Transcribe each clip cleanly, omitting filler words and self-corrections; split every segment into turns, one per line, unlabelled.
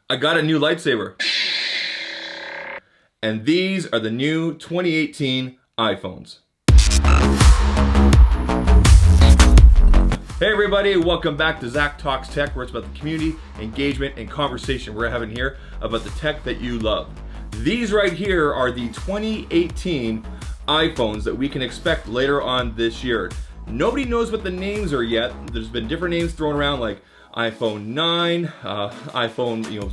I got a new lightsaber. And these are the new 2018 iPhones. Hey everybody, welcome back to Zach Talks Tech, where it's about the community, engagement, and conversation we're having here about the tech that you love. These right here are the 2018 iPhones that we can expect later on this year. Nobody knows what the names are yet. There's been different names thrown around like iPhone 9, iPhone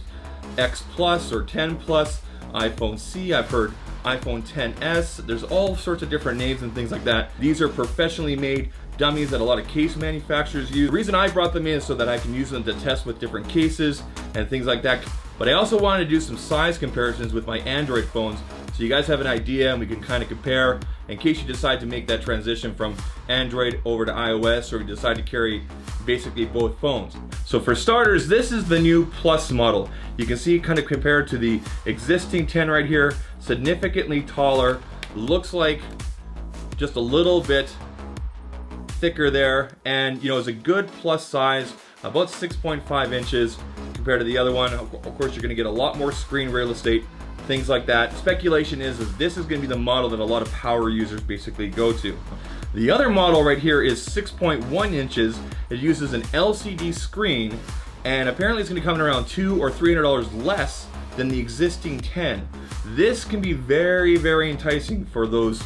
X Plus or 10 Plus, iPhone C, I've heard iPhone 10s. There's all sorts of different names and things like that. These are professionally made dummies that a lot of case manufacturers use. The reason I brought them in is so that I can use them to test with different cases and things like that. But I also wanted to do some size comparisons with my Android phones so you guys have an idea and we can kind of compare in case you decide to make that transition from Android over to iOS, or you decide to carry basically both phones. So for starters, this is the new Plus model. You can see kind of compared to the existing 10 right here, significantly taller, looks like just a little bit thicker there, and it's a good plus size, about 6.5 inches compared to the other one. Of course, you're going to get a lot more screen real estate, things like that. Speculation is this is going to be the model that a lot of power users basically go to. The other model right here is 6.1 inches. It uses an LCD screen, and apparently it's going to come in around $200 or $300 less than the existing 10. This can be very, very enticing for those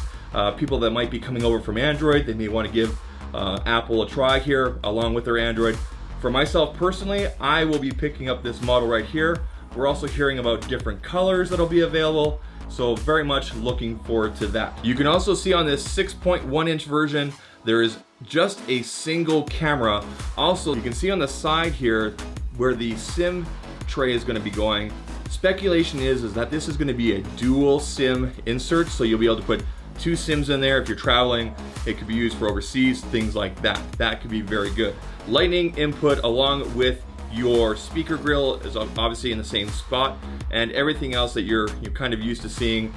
people that might be coming over from Android. They may want to give Apple a try here along with their Android. For myself personally, I will be picking up this model right here. We're also hearing about different colors that'll be available, so very much looking forward to that. You can also see on this 6.1 inch version, there is just a single camera. Also, you can see on the side here where the SIM tray is going to be going. Speculation is that this is going to be a dual SIM insert, so you'll be able to put two SIMs in there if you're traveling. It could be used for overseas, things like that. That could be very good. Lightning input along with your speaker grill is obviously in the same spot, and everything else that you're kind of used to seeing,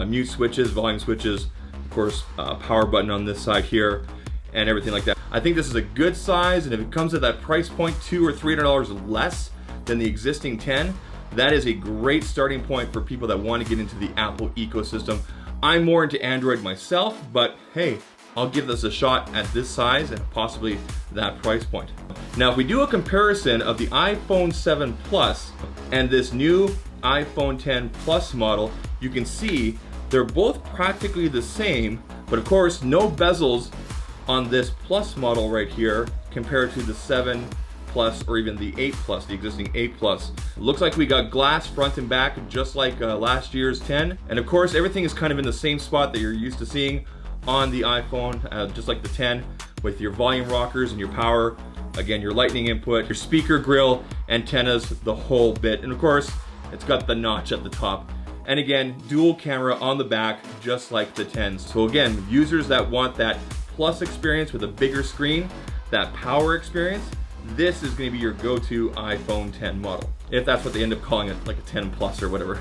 mute switches, volume switches, of course, power button on this side here, and everything like that. I think this is a good size, and if it comes at that price point, $200 or $300 less than the existing 10, that is a great starting point for people that want to get into the Apple ecosystem. I'm more into Android myself, but hey, I'll give this a shot at this size and possibly that price point. Now, if we do a comparison of the iPhone 7 Plus and this new iPhone 10 Plus model, you can see they're both practically the same, but of course, no bezels on this Plus model right here compared to the 7 Plus or even the 8 Plus, the existing 8 Plus. It looks like we got glass front and back, just like last year's 10. And of course, everything is kind of in the same spot that you're used to seeing on the iPhone, just like the 10, with your volume rockers and your power, again, your lightning input, your speaker grill, antennas, the whole bit. And of course, it's got the notch at the top. And again, dual camera on the back, just like the 10s. So again, users that want that Plus experience with a bigger screen, that power experience, this is going to be your go-to iPhone 10 model, if that's what they end up calling it, like a 10 Plus or whatever.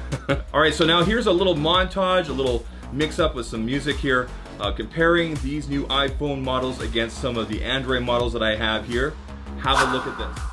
All right, so now here's a little montage, a little mix up with some music here, comparing these new iPhone models against some of the Android models that I have here. Have a look at this.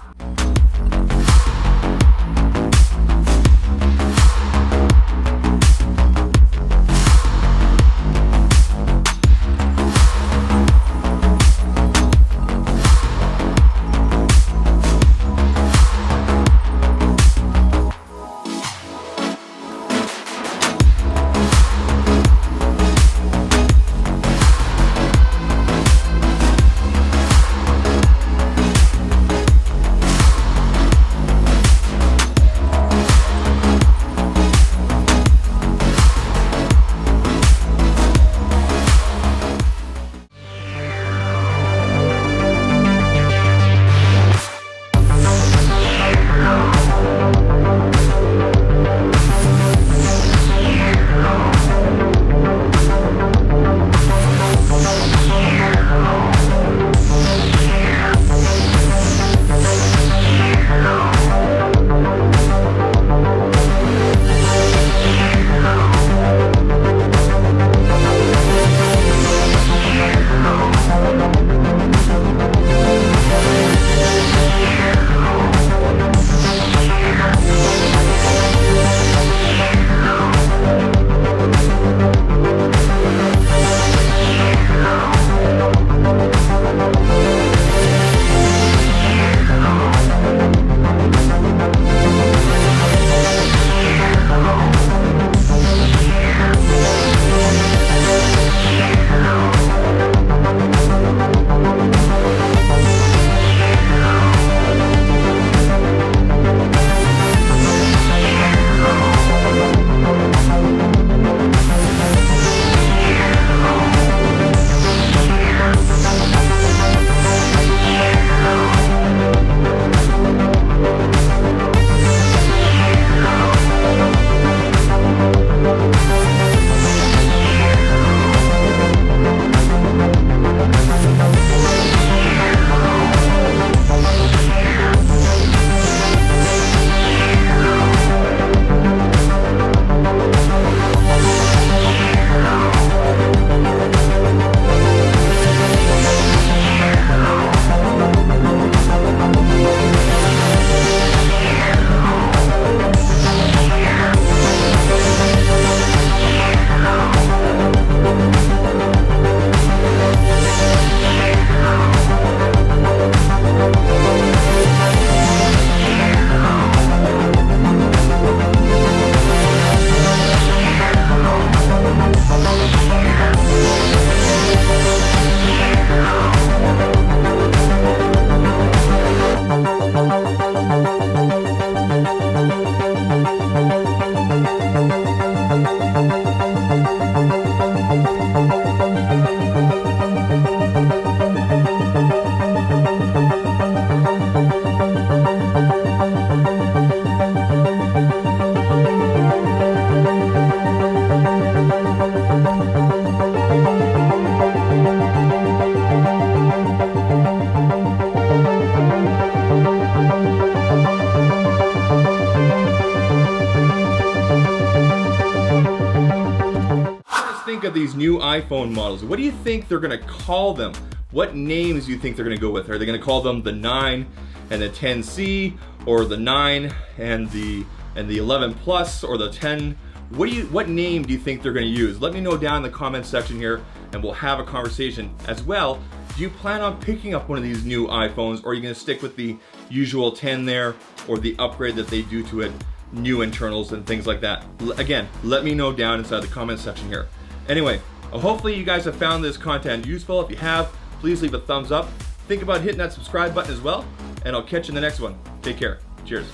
of these new iPhone models? What do you think they're gonna call them? What names do you think they're gonna go with? Are they gonna call them the 9 and the 10C, or the 9 and the 11 Plus, or the 10? What name do you think they're gonna use? Let me know down in the comment section here, and we'll have a conversation as well. Do you plan on picking up one of these new iPhones, or are you gonna stick with the usual 10 there, or the upgrade that they do to it, new internals and things like that? Again, let me know down inside the comment section here. Anyway, hopefully you guys have found this content useful. If you have, please leave a thumbs up. Think about hitting that subscribe button as well, and I'll catch you in the next one. Take care. Cheers.